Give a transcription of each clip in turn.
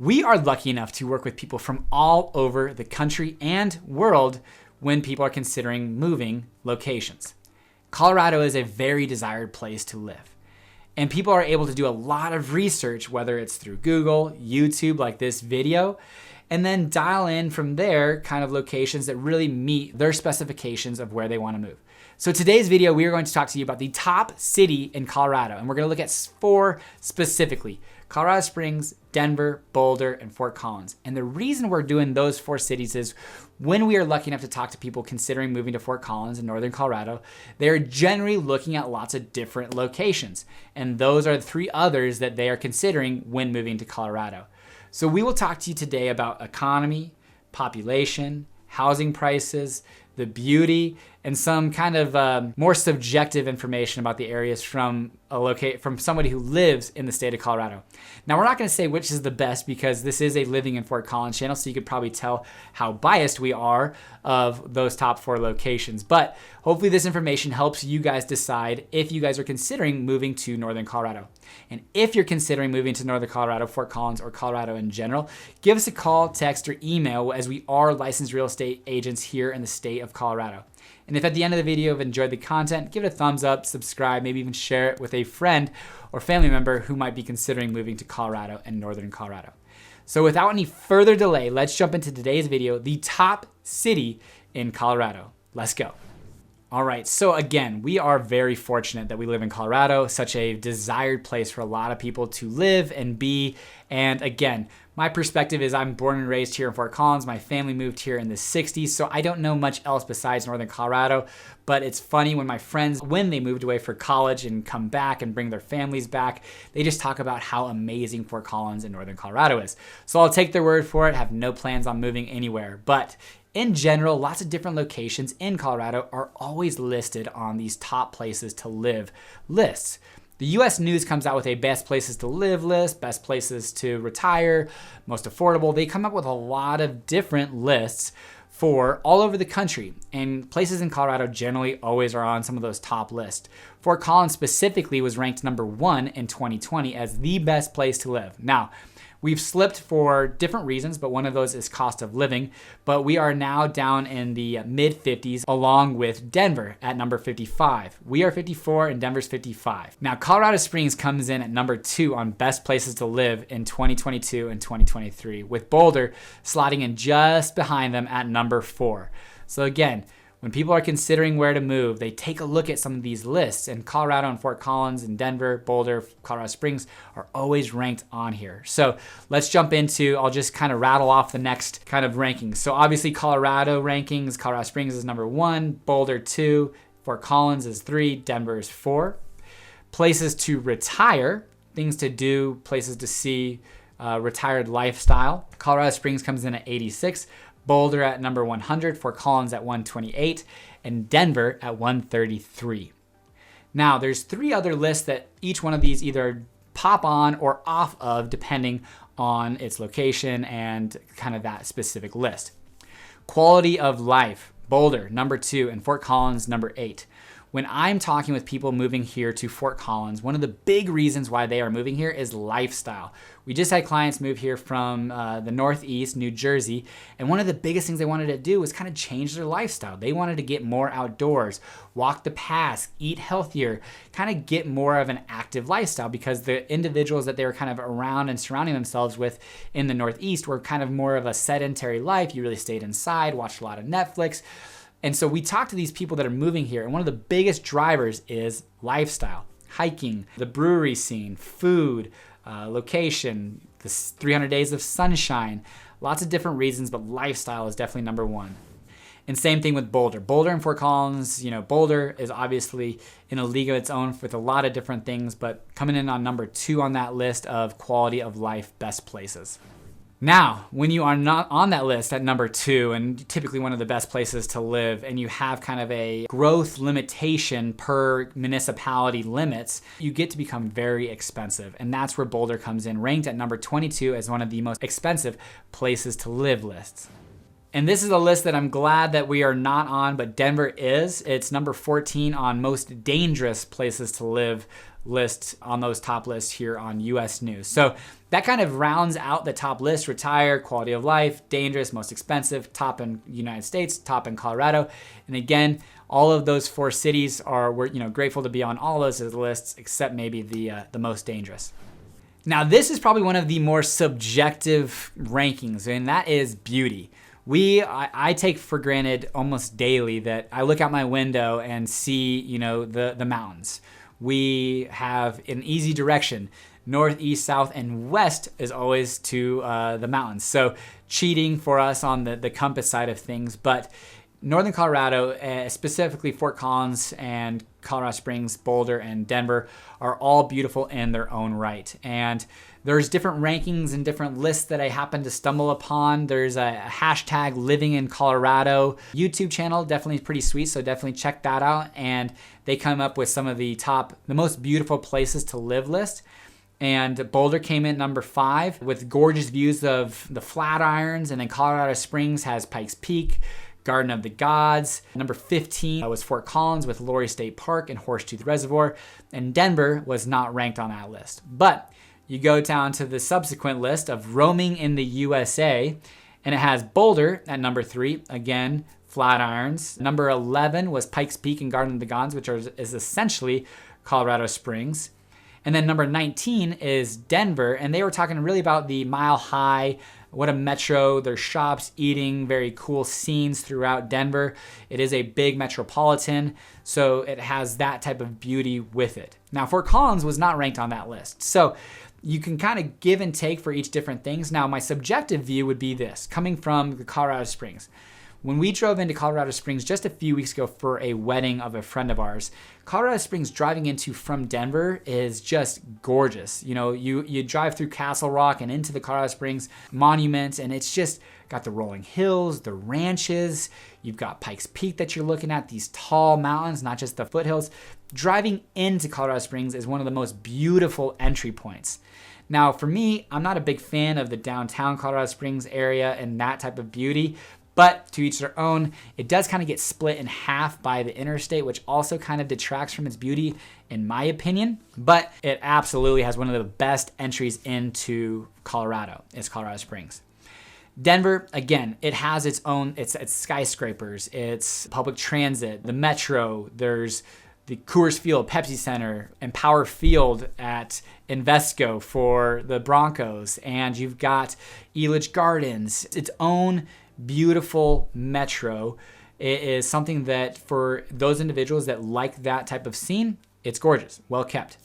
We are lucky enough to work with people from all over the country and world when people are considering moving locations. Colorado is a very desired place to live. And people are able to do a lot of research, whether it's through Google, YouTube, like this video, and then dial in from there kind of locations that really meet their specifications of where they want to move. So today's video, we are going to talk to you about the top city in Colorado, and we're going to look at 4 specifically: Colorado Springs, Denver, Boulder, and Fort Collins. And the reason we're doing those 4 cities is when we are lucky enough to talk to people considering moving to Fort Collins in northern Colorado, they're generally looking at lots of different locations. And those are the 3 others that they are considering when moving to Colorado. So we will talk to you today about economy, population, housing prices, the beauty, and some kind of more subjective information about the areas from somebody who lives in the state of Colorado. Now, we're not going to say which is the best because this is a Living in Fort Collins channel, so you could probably tell how biased we are of those top 4 locations. But hopefully this information helps you guys decide if you guys are considering moving to northern Colorado. And if you're considering moving to northern Colorado, Fort Collins, or Colorado in general, give us a call, text, or email, as we are licensed real estate agents here in the state of Colorado. And if at the end of the video you've enjoyed the content, give it a thumbs up, subscribe, maybe even share it with a friend or family member who might be considering moving to Colorado and northern Colorado. So without any further delay, let's jump into today's video, the top city in Colorado. Let's go. All right, so again, we are very fortunate that we live in Colorado, such a desired place for a lot of people to live and be. And again, my perspective is I'm born and raised here in Fort Collins. My family moved here in the 60s, so I don't know much else besides northern Colorado. But it's funny when my friends, when they moved away for college and come back and bring their families back, they just talk about how amazing Fort Collins and northern Colorado is. So I'll take their word for it, have no plans on moving anywhere. But in general, lots of different locations in Colorado are always listed on these top places to live lists. The US News comes out with a best places to live list, best places to retire, most affordable. They come up with a lot of different lists for all over the country, and places in Colorado generally always are on some of those top lists. Fort Collins specifically was ranked number 1 in 2020 as the best place to live. Now, we've slipped for different reasons, but one of those is cost of living. But we are now down in the mid-50s along with Denver at number 55. We are 54 and Denver's 55. Now, Colorado Springs comes in at number 2 on best places to live in 2022 and 2023, with Boulder sliding in just behind them at number 4. So again, when people are considering where to move, they take a look at some of these lists, and Colorado and Fort Collins and Denver, Boulder, Colorado Springs are always ranked on here. So let's jump into, I'll just kind of rattle off the next kind of rankings. So obviously Colorado rankings, Colorado Springs is number 1, Boulder 2, Fort Collins is 3, Denver is 4. Places to retire, things to do, places to see, retired lifestyle. Colorado Springs comes in at 86. Boulder at number 100, Fort Collins at 128, and Denver at 133. Now, there's 3 other lists that each one of these either pop on or off of depending on its location and kind of that specific list. Quality of life, Boulder, number 2, and Fort Collins, number 8. When I'm talking with people moving here to Fort Collins, one of the big reasons why they are moving here is lifestyle. We just had clients move here from the Northeast, New Jersey, and one of the biggest things they wanted to do was kind of change their lifestyle. They wanted to get more outdoors, walk the paths, eat healthier, kind of get more of an active lifestyle, because the individuals that they were kind of around and surrounding themselves with in the Northeast were kind of more of a sedentary life. You really stayed inside, watched a lot of Netflix. And so we talk to these people that are moving here, and one of the biggest drivers is lifestyle, hiking, the brewery scene, food, location, the 300 days of sunshine, lots of different reasons, but lifestyle is definitely number 1. And same thing with Boulder. Boulder and Fort Collins, Boulder is obviously in a league of its own with a lot of different things, but coming in on number 2 on that list of quality of life best places. Now, when you are not on that list at number 2, and typically one of the best places to live, and you have kind of a growth limitation per municipality limits, you get to become very expensive. And that's where Boulder comes in, ranked at number 22 as one of the most expensive places to live lists. And this is a list that I'm glad that we are not on, but Denver is. It's number 14 on most dangerous places to live lists on those top lists here on US News. So That kind of rounds out the top list: retire, quality of life, dangerous, most expensive, top in United States, top in Colorado. And again, all of those 4 cities we're grateful to be on all those lists, except maybe the most dangerous. Now, this is probably one of the more subjective rankings, and that is beauty. I take for granted almost daily that I look out my window and see, the mountains. We have an easy direction. North, east, south, and west is always to the mountains. So cheating for us on the compass side of things. But Northern Colorado, specifically Fort Collins and Colorado Springs, Boulder, and Denver are all beautiful in their own right. And there's different rankings and different lists that I happen to stumble upon. There's a hashtag Living in Colorado YouTube channel, definitely pretty sweet, so definitely check that out. And they come up with some of the most beautiful places to live list. And Boulder came in number 5 with gorgeous views of the Flatirons, and then Colorado Springs has Pikes Peak, Garden of the Gods. Number 15 was Fort Collins with Lori State Park and Horsetooth Reservoir, and Denver was not ranked on that list. But you go down to the subsequent list of roaming in the USA, and it has Boulder at number 3, again, Flatirons. Number 11 was Pikes Peak and Garden of the Gods, which is essentially Colorado Springs. And then number 19 is Denver, and they were talking really about the Mile High, what a metro, their shops, eating, very cool scenes throughout Denver. It is a big metropolitan, so it has that type of beauty with it. Now, Fort Collins was not ranked on that list. So you can kind of give and take for each different things. Now, my subjective view would be this, coming from the Colorado Springs. When we drove into Colorado Springs just a few weeks ago for a wedding of a friend of ours, Colorado Springs driving into from Denver is just gorgeous. You drive through Castle Rock and into the Colorado Springs Monument, and it's just got the rolling hills, the ranches. You've got Pikes Peak that you're looking at, these tall mountains, not just the foothills. Driving into Colorado Springs is one of the most beautiful entry points. Now, for me, I'm not a big fan of the downtown Colorado Springs area and that type of beauty, but to each their own. It does kind of get split in half by the interstate, which also kind of detracts from its beauty, in my opinion. But it absolutely has one of the best entries into Colorado. It's Colorado Springs. Denver, again, it has its own, it's skyscrapers, it's public transit, the metro, there's the Coors Field, Pepsi Center, Empower Field at Invesco for the Broncos, and you've got Elitch Gardens, its own beautiful metro. It is something that for those individuals that like that type of scene, it's gorgeous, well kept.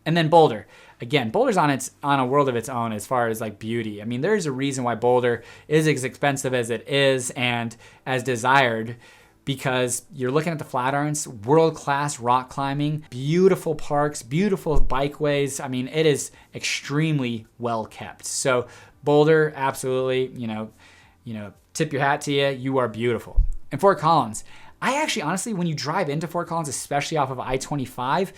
And then Boulder. Again, Boulder's on a world of its own as far as like beauty. I mean, there's a reason why Boulder is as expensive as it is and as desired, because you're looking at the Flatirons, world-class rock climbing, beautiful parks, beautiful bikeways. I mean, it is extremely well kept. So Boulder, absolutely, tip your hat to you. You are beautiful. And Fort Collins, I actually, honestly, when you drive into Fort Collins, especially off of I-25,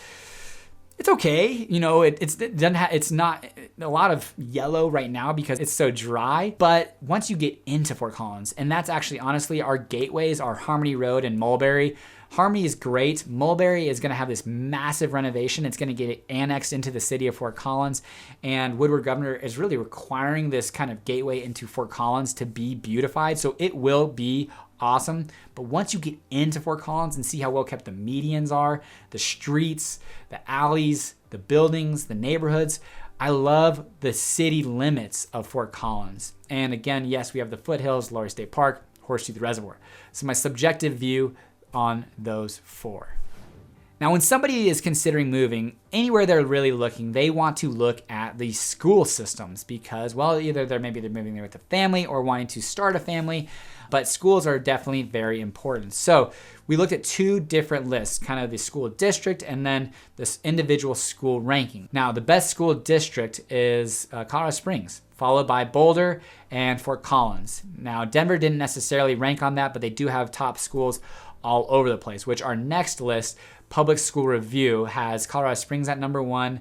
it's okay. It's not a lot of yellow right now because it's so dry. But once you get into Fort Collins, and that's actually, honestly, our gateways are Harmony Road and Mulberry. Harmony is great. Mulberry is going to have this massive renovation. It's going to get annexed into the city of Fort Collins. And Woodward Governor is really requiring this kind of gateway into Fort Collins to be beautified. So it will be awesome. But once you get into Fort Collins and see how well kept the medians are, the streets, the alleys, the buildings, the neighborhoods, I love the city limits of Fort Collins. And again, yes, we have the foothills, Lori State Park, Horsetooth Reservoir. So my subjective view on those 4. Now, when somebody is considering moving, anywhere they're really looking, they want to look at the school systems because, well, either they're moving there with a family or wanting to start a family, but schools are definitely very important. So we looked at 2 different lists, kind of the school district and then this individual school ranking. Now, the best school district is Colorado Springs, followed by Boulder and Fort Collins. Now, Denver didn't necessarily rank on that, but they do have top schools all over the place, which our next list, Public School Review, has Colorado Springs at number 1,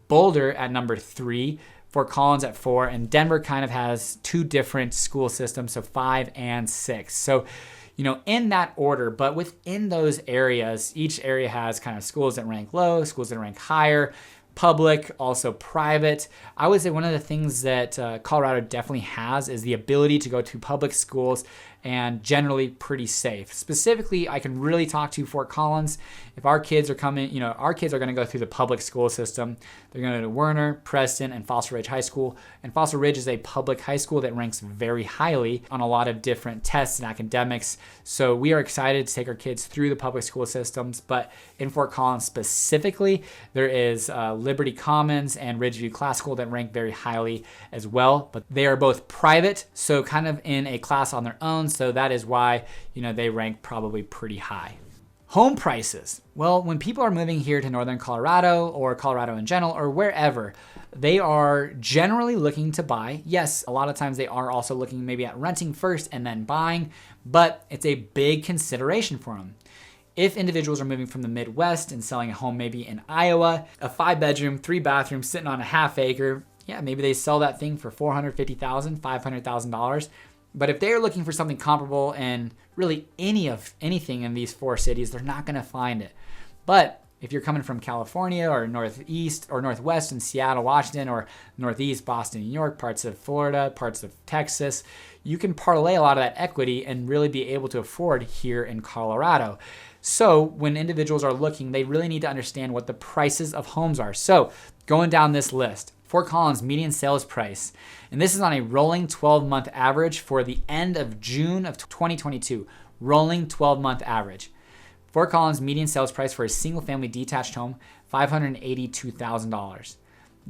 Boulder at number 3, Fort Collins at 4, and Denver kind of has 2 different school systems, so 5 and 6. So, in that order, but within those areas, each area has kind of schools that rank low, schools that rank higher, public, also private. I would say one of the things that Colorado definitely has is the ability to go to public schools and generally pretty safe. Specifically, I can really talk to Fort Collins. If our kids are coming, our kids are going to go through the public school system. They're going to go to Werner, Preston, and Fossil Ridge High School. And Fossil Ridge is a public high school that ranks very highly on a lot of different tests and academics. So we are excited to take our kids through the public school systems. But in Fort Collins specifically, there is Liberty Commons and Ridgeview Classical that rank very highly as well. But they are both private, so kind of in a class on their own. So that is why, they rank probably pretty high. Home prices. Well, when people are moving here to Northern Colorado or Colorado in general or wherever, they are generally looking to buy. Yes, a lot of times they are also looking maybe at renting first and then buying, but it's a big consideration for them. If individuals are moving from the Midwest and selling a home maybe in Iowa, a 5-bedroom, 3-bathroom sitting on a half acre, yeah, maybe they sell that thing for $450,000, $500,000. But if they're looking for something comparable in really anything in these 4 cities, they're not going to find it. But if you're coming from California or Northeast or Northwest in Seattle, Washington, or Northeast, Boston, New York, parts of Florida, parts of Texas, you can parlay a lot of that equity and really be able to afford here in Colorado. So when individuals are looking, they really need to understand what the prices of homes are. So going down this list, Fort Collins median sales price, and this is on a rolling 12-month average for the end of June of 2022, rolling 12-month average. Fort Collins median sales price for a single-family detached home, $582,000.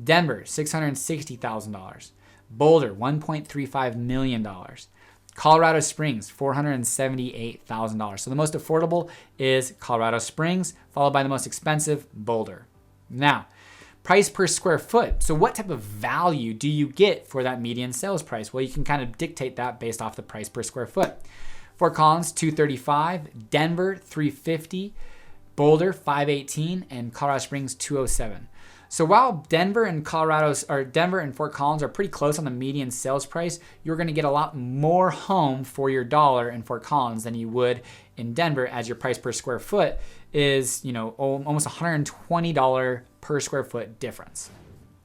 Denver, $660,000. Boulder, $1.35 million. Colorado Springs, $478,000. So the most affordable is Colorado Springs, followed by the most expensive, Boulder. Now, price per square foot. So what type of value do you get for that median sales price? Well, you can kind of dictate that based off the price per square foot. Fort Collins, $235, Denver, $350, Boulder, $518, and Colorado Springs, $207. So while Denver and Fort Collins are pretty close on the median sales price, you're going to get a lot more home for your dollar in Fort Collins than you would in Denver, as your price per square foot is, almost $120 per square foot difference.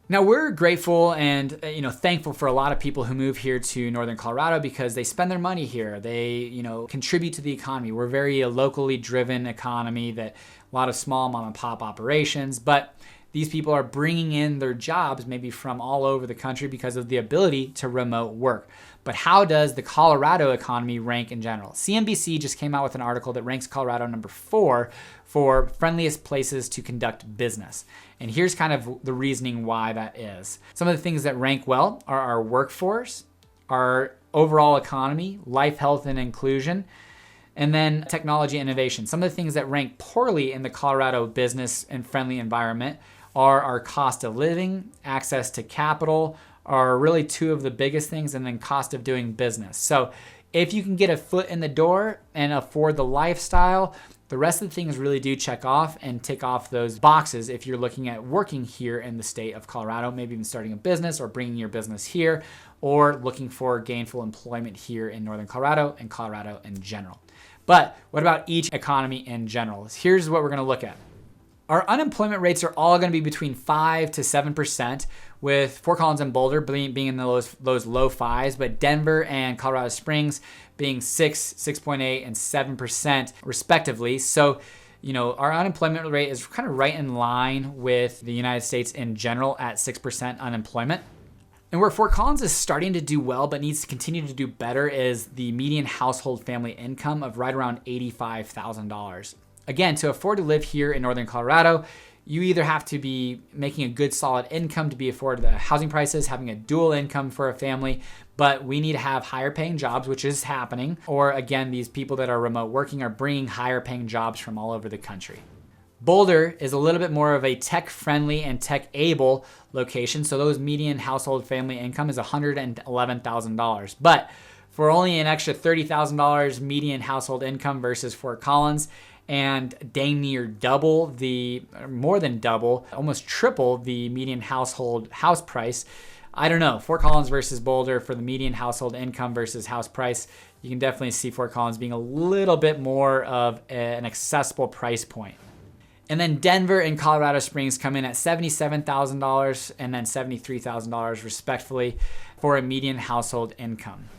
Now, we're grateful and thankful for a lot of people who move here to Northern Colorado because they spend their money here. They contribute to the economy. We're very locally driven economy, that a lot of small mom and pop operations, but these people are bringing in their jobs maybe from all over the country because of the ability to remote work. But how does the Colorado economy rank in general? CNBC just came out with an article that ranks Colorado number 4 for friendliest places to conduct business. And here's kind of the reasoning why that is. Some of the things that rank well are our workforce, our overall economy, life, health, and inclusion, and then technology innovation. Some of the things that rank poorly in the Colorado business and friendly environment are our cost of living, access to capital, are really 2 of the biggest things, and then cost of doing business. So if you can get a foot in the door and afford the lifestyle, the rest of the things really do check off and tick off those boxes if you're looking at working here in the state of Colorado, maybe even starting a business or bringing your business here, or looking for gainful employment here in Northern Colorado and Colorado in general. But what about each economy in general? Here's what we're going to look at. Our unemployment rates are all going to be between 5 to 7%, with Fort Collins and Boulder being in those low 5s, but Denver and Colorado Springs being 6, 6.8, and 7% respectively. So, our unemployment rate is kind of right in line with the United States in general at 6% unemployment. And where Fort Collins is starting to do well but needs to continue to do better is the median household family income of right around $85,000. Again, to afford to live here in Northern Colorado, you either have to be making a good solid income to be afforded the housing prices, having a dual income for a family, but we need to have higher paying jobs, which is happening. Or again, these people that are remote working are bringing higher paying jobs from all over the country. Boulder is a little bit more of a tech-friendly and tech-able location, so those median household family income is $111,000. But for only an extra $30,000 median household income versus Fort Collins, and dang near more than double, almost triple the median household house price. I don't know, Fort Collins versus Boulder for the median household income versus house price, you can definitely see Fort Collins being a little bit more of an accessible price point. And then Denver and Colorado Springs come in at $77,000 and then $73,000 respectively for a median household income.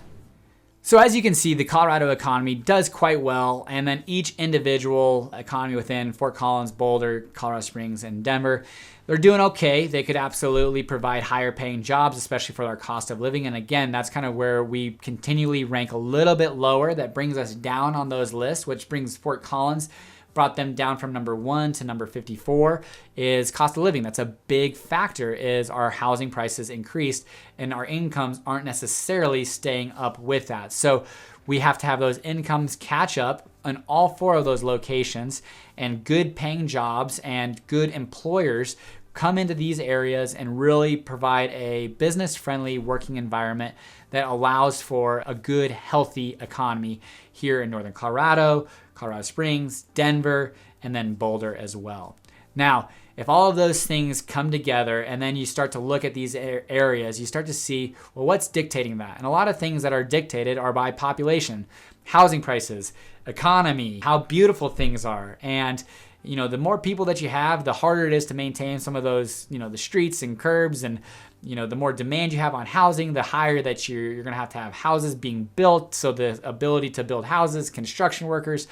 So as you can see, the Colorado economy does quite well, and then each individual economy within Fort Collins, Boulder, Colorado Springs, and Denver, they're doing okay. They could absolutely provide higher paying jobs, especially for our cost of living. And again, that's kind of where we continually rank a little bit lower. That brings us down on those lists, which brings Fort Collins, brought them down from number 1 to number 54, is cost of living. That's a big factor, is our housing prices increased and our incomes aren't necessarily staying up with that. So we have to have those incomes catch up in all 4 of those locations, and good paying jobs and good employers come into these areas and really provide a business-friendly working environment that allows for a good, healthy economy here in Northern Colorado, Colorado Springs, Denver, and then Boulder as well. Now, if all of those things come together and then you start to look at these areas, you start to see, well, what's dictating that? And a lot of things that are dictated are by population, housing prices, economy, how beautiful things are. And the more people that you have, the harder it is to maintain some of those, the streets and curbs, and the more demand you have on housing, the higher that you're going to have houses being built. So the ability to build houses, construction workers,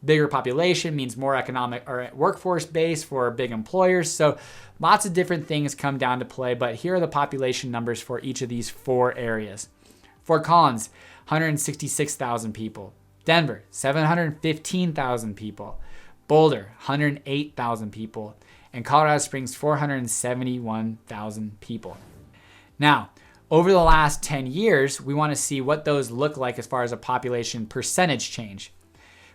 bigger population means more economic or workforce base for big employers. So lots of different things come down to play, but here are the population numbers for each of these 4 areas. Fort Collins, 166,000 people. Denver, 715,000 people. Boulder, 108,000 people. And Colorado Springs, 471,000 people. Now, over the last 10 years, we want to see what those look like as far as a population percentage change.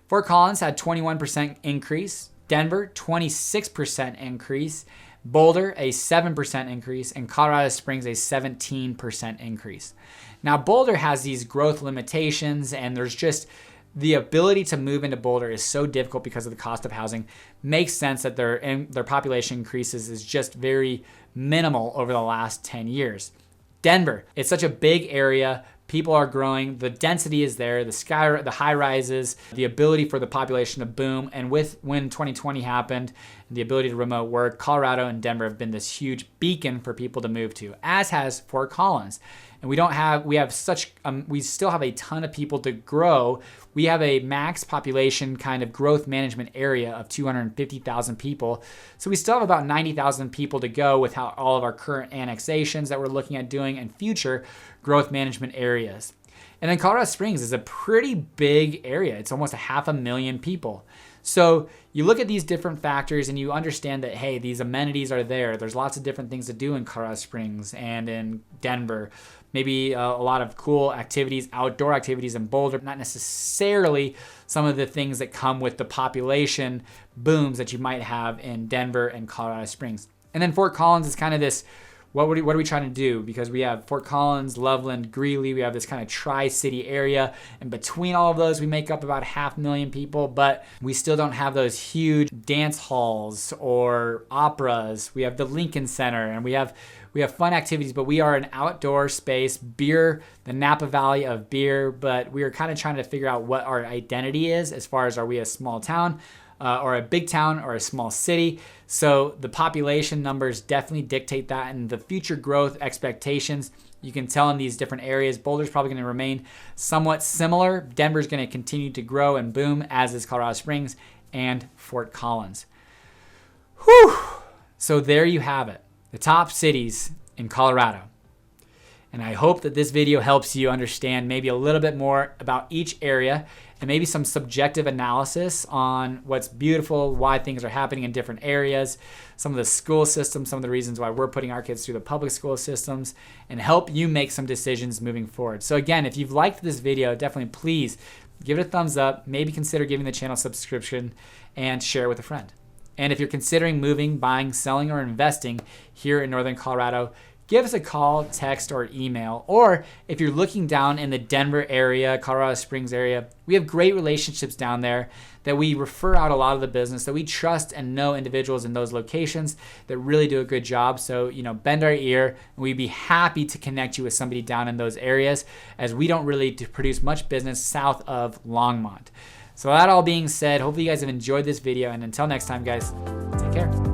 Fort Collins had 21% increase, Denver 26% increase, Boulder a 7% increase, and Colorado Springs a 17% increase. Now, Boulder has these growth limitations, and there's just the ability to move into Boulder is so difficult because of the cost of housing. Makes sense that their population increases is just very minimal over the last 10 years. Denver, it's such a big area. People are growing. The density is there. The high rises, the ability for the population to boom. And when 2020 happened, the ability to remote work, Colorado and Denver have been this huge beacon for people to move to, as has Fort Collins. And we still have a ton of people to grow. We have a max population kind of growth management area of 250,000 people. So we still have about 90,000 people to go with all of our current annexations that we're looking at doing and future growth management areas. And then Colorado Springs is a pretty big area. It's almost 500,000 people. So you look at these different factors and you understand that, hey, these amenities are there. There's lots of different things to do in Colorado Springs and in Denver. Maybe a lot of cool activities, outdoor activities in Boulder, not necessarily some of the things that come with the population booms that you might have in Denver and Colorado Springs. And then Fort Collins is kind of this, what are we trying to do? Because we have Fort Collins, Loveland, Greeley, we have this kind of tri-city area. And between all of those, we make up about 500,000 people, but we still don't have those huge dance halls or operas. We have the Lincoln Center, and we have fun activities, but we are an outdoor space, beer, the Napa Valley of beer, but we are kind of trying to figure out what our identity is as far as, are we a small town or a big town or a small city? So the population numbers definitely dictate that, and the future growth expectations, you can tell in these different areas. Boulder's probably going to remain somewhat similar. Denver's going to continue to grow and boom, as is Colorado Springs and Fort Collins. Whew! So there you have it. The top cities in Colorado. And I hope that this video helps you understand maybe a little bit more about each area and maybe some subjective analysis on what's beautiful, why things are happening in different areas, some of the school systems, some of the reasons why we're putting our kids through the public school systems, and help you make some decisions moving forward. So again, if you've liked this video, definitely please give it a thumbs up, maybe consider giving the channel a subscription, and share with a friend. And if you're considering moving, buying, selling, or investing here in Northern Colorado, give us a call, text, or email. Or if you're looking down in the Denver area, Colorado Springs area, we have great relationships down there that we refer out a lot of the business, that we trust and know individuals in those locations that really do a good job. So, bend our ear, and we'd be happy to connect you with somebody down in those areas, as we don't really produce much business south of Longmont. So that all being said, hopefully you guys have enjoyed this video, and until next time, guys, care.